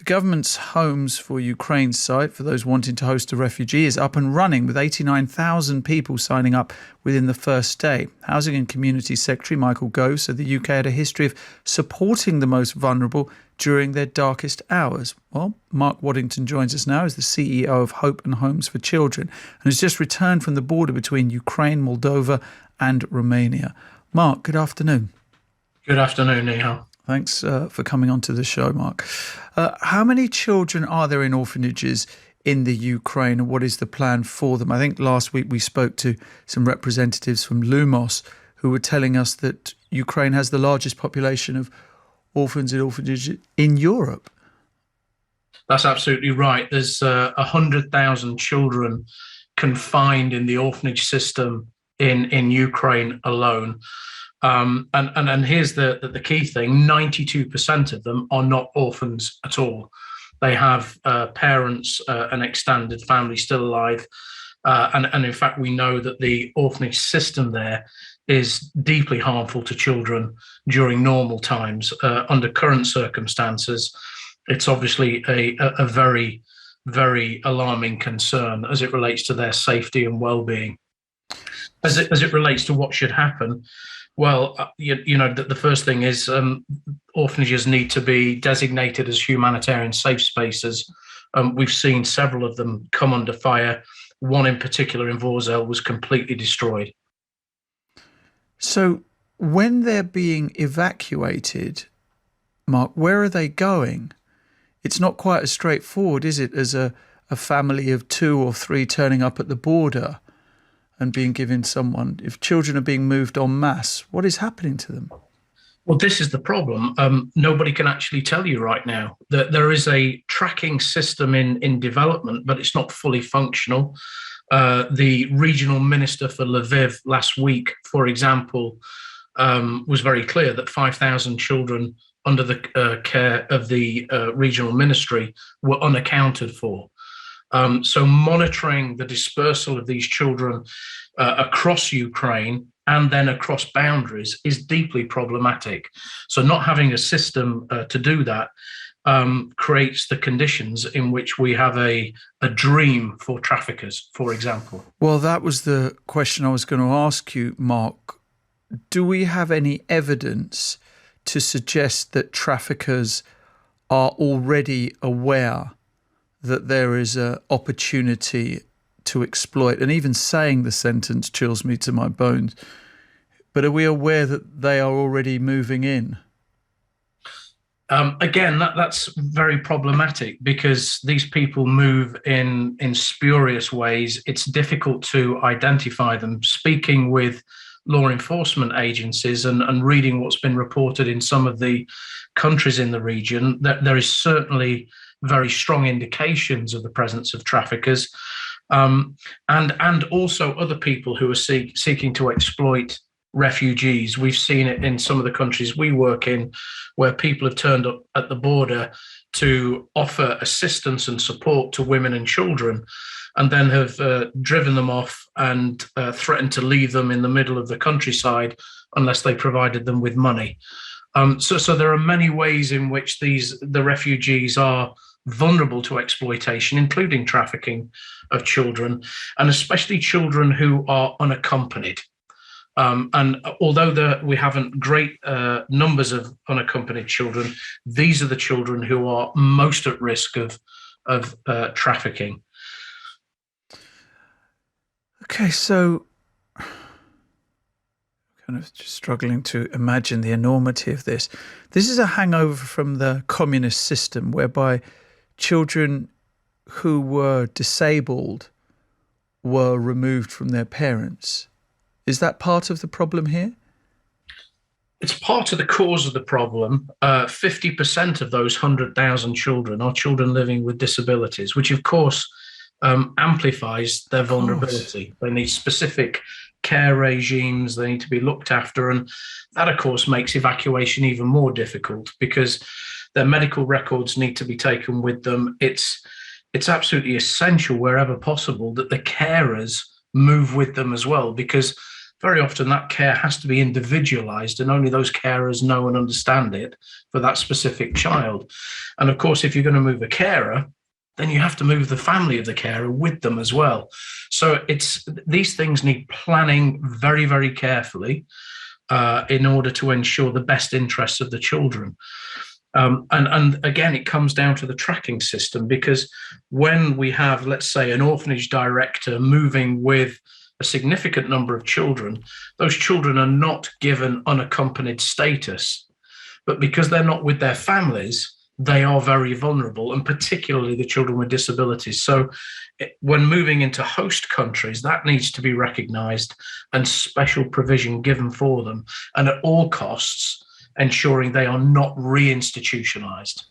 government's Homes for Ukraine site for those wanting to host a refugee is up and running with 89,000 people signing up within the first day. Housing and Community Secretary Michael Gove said the UK had a history of supporting the most vulnerable during their darkest hours. Well, Mark Waddington joins us now as the CEO of Hope and Homes for Children and has just returned from the border between Ukraine, Moldova and Romania. Mark, good afternoon. Good afternoon, Nihal. Thanks for coming on to the show, Mark. How many children are there in orphanages in the Ukraine, and what is the plan for them? I think last week we spoke to some representatives from Lumos who were telling us that Ukraine has the largest population of orphans in orphanages in Europe. That's absolutely right. There's 100,000 children confined in the orphanage system in Ukraine alone. And here's the key thing: 92% of them are not orphans at all. They have parents, an extended family still alive. And in fact, we know that the orphanage system there is deeply harmful to children during normal times. Under current circumstances, it's obviously a very, very alarming concern as it relates to their safety and well-being. As it relates to what should happen, well, the first thing is orphanages need to be designated as humanitarian safe spaces. We've seen several of them come under fire. One in particular in Vorzel was completely destroyed. So when they're being evacuated, Mark, where are they going? It's not quite as straightforward, is it, as a family of 2 or 3 turning up at the border and being given someone. If children are being moved en masse, what is happening to them? Well, this is the problem. Nobody can actually tell you right now that there is a tracking system in development, but it's not fully functional. The regional minister for Lviv last week, for example, was very clear that 5,000 children under the care of the regional ministry were unaccounted for. So monitoring the dispersal of these children across Ukraine and then across boundaries is deeply problematic. So not having a system to do that creates the conditions in which we have a dream for traffickers, for example. Well, that was the question I was going to ask you, Mark. Do we have any evidence to suggest that traffickers are already aware that there is an opportunity to exploit? And even saying the sentence chills me to my bones. But are we aware that they are already moving in? Again, that's very problematic because these people move in spurious ways. It's difficult to identify them. Speaking with law enforcement agencies and reading what's been reported in some of the countries in the region, that there is certainly very strong indications of the presence of traffickers, and also other people who are seeking to exploit refugees. We've seen it in some of the countries we work in, where people have turned up at the border to offer assistance and support to women and children, and then have driven them off and threatened to leave them in the middle of the countryside unless they provided them with money. So there are many ways in which the refugees are vulnerable to exploitation, including trafficking of children, and especially children who are unaccompanied. And although we haven't great numbers of unaccompanied children, these are the children who are most at risk of trafficking. Okay, so kind of just struggling to imagine the enormity of this. This is a hangover from the communist system whereby children who were disabled were removed from their parents. Is that part of the problem here? It's part of the cause of the problem. 50% of those 100,000 children are children living with disabilities, which of course amplifies their vulnerability. They need specific care regimes, they need to be looked after, and that of course makes evacuation even more difficult because their medical records need to be taken with them. It's absolutely essential wherever possible that the carers move with them as well, because very often that care has to be individualized, and only those carers know and understand it for that specific child. And of course, if you're going to move a carer, then you have to move the family of the carer with them as well. So these things need planning very, very carefully in order to ensure the best interests of the children. And again, it comes down to the tracking system, because when we have, let's say, an orphanage director moving with a significant number of children, those children are not given unaccompanied status, but because they're not with their families, they are very vulnerable, and particularly the children with disabilities. So when moving into host countries, that needs to be recognized and special provision given for them, and at all costs, ensuring they are not reinstitutionalized.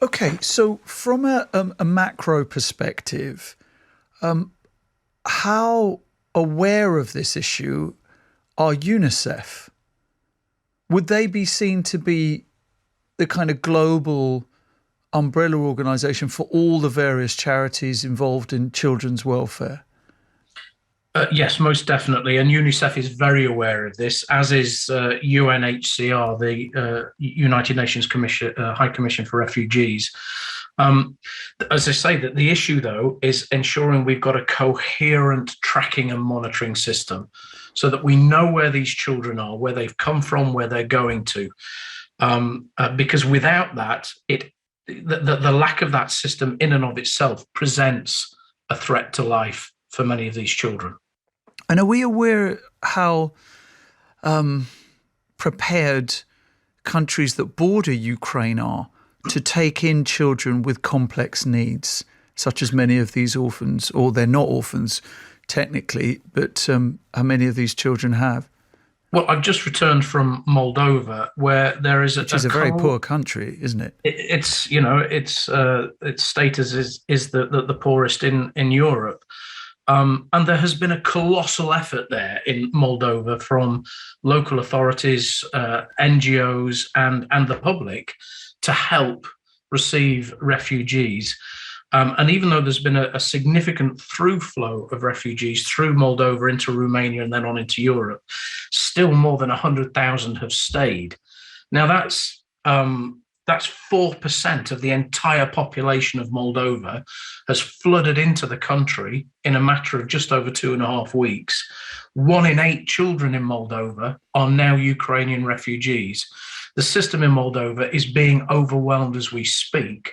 Okay, so from a macro perspective, how aware of this issue are UNICEF? Would they be seen to be the kind of global umbrella organisation for all the various charities involved in children's welfare? Yes, most definitely. And UNICEF is very aware of this, as is UNHCR, the United Nations High Commission for Refugees. As I say, that the issue, though, is ensuring we've got a coherent tracking and monitoring system so that we know where these children are, where they've come from, where they're going to. Because without that, the lack of that system in and of itself presents a threat to life for many of these children. And are we aware how prepared countries that border Ukraine are to take in children with complex needs, such as many of these orphans, or they're not orphans technically, but how many of these children have? Well, I've just returned from Moldova, where there is which is a very poor country, isn't it? Its status is the poorest in Europe. And there has been a colossal effort there in Moldova from local authorities, NGOs, and the public to help receive refugees. And even though there's been a significant through flow of refugees through Moldova into Romania and then on into Europe, still more than 100,000 have stayed. Now that's 4% of the entire population of Moldova has flooded into the country in a matter of just over 2.5 weeks. 1 in 8 children in Moldova are now Ukrainian refugees. The system in Moldova is being overwhelmed as we speak,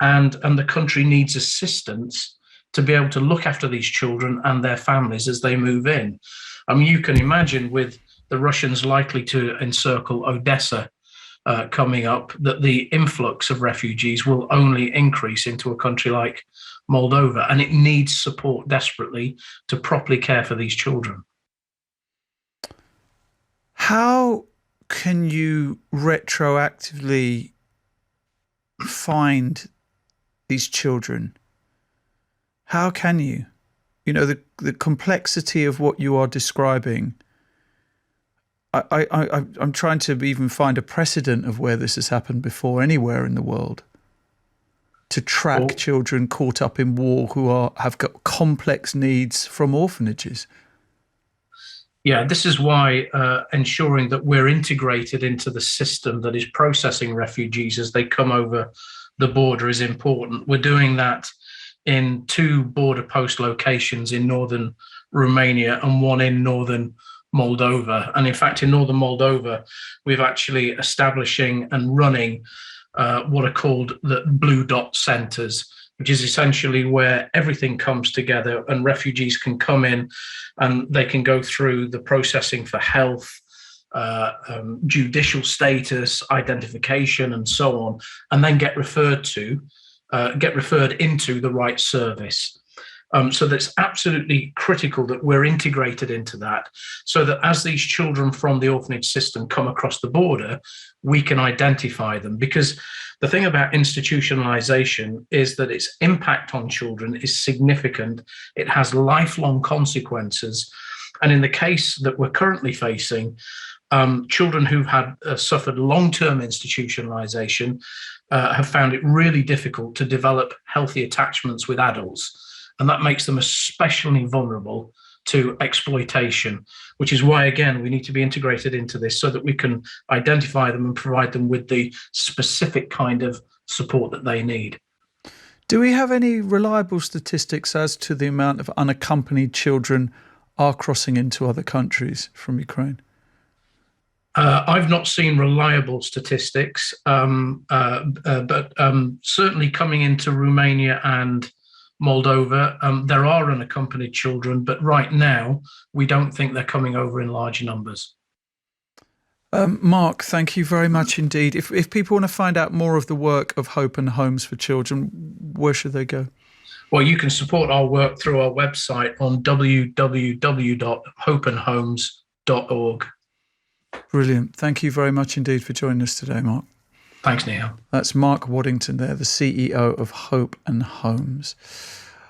and the country needs assistance to be able to look after these children and their families as they move in. I mean, you can imagine, with the Russians likely to encircle Odessa coming up, that the influx of refugees will only increase into a country like Moldova, and it needs support desperately to properly care for these children. How can you retroactively find these children? How can you? You know, the complexity of what you are describing. I'm trying to even find a precedent of where this has happened before anywhere in the world. To track children caught up in war who have got complex needs from orphanages. Yeah, this is why ensuring that we're integrated into the system that is processing refugees as they come over the border is important. We're doing that in 2 border post locations in northern Romania and 1 in northern Moldova. And in fact, in northern Moldova, we've actually establishing and running what are called the blue dot centres, which is essentially where everything comes together and refugees can come in and they can go through the processing for health, judicial status, identification, and so on, and then get referred into the right service. So that's absolutely critical that we're integrated into that, so that as these children from the orphanage system come across the border, we can identify them. Because the thing about institutionalization is that its impact on children is significant. It has lifelong consequences. And in the case that we're currently facing, children who've suffered long-term institutionalization have found it really difficult to develop healthy attachments with adults. And that makes them especially vulnerable to exploitation, which is why, again, we need to be integrated into this so that we can identify them and provide them with the specific kind of support that they need. Do we have any reliable statistics as to the amount of unaccompanied children are crossing into other countries from Ukraine? I've not seen reliable statistics, but certainly coming into Romania and Moldova, there are unaccompanied children, but right now we don't think they're coming over in large numbers. Mark, thank you very much indeed. If people want to find out more of the work of Hope and Homes for Children, where should they go? Well, you can support our work through our website on www.hopeandhomes.org. Brilliant. Thank you very much indeed for joining us today, Mark. Thanks, Nihal. That's Mark Waddington there, the CEO of Hope and Homes.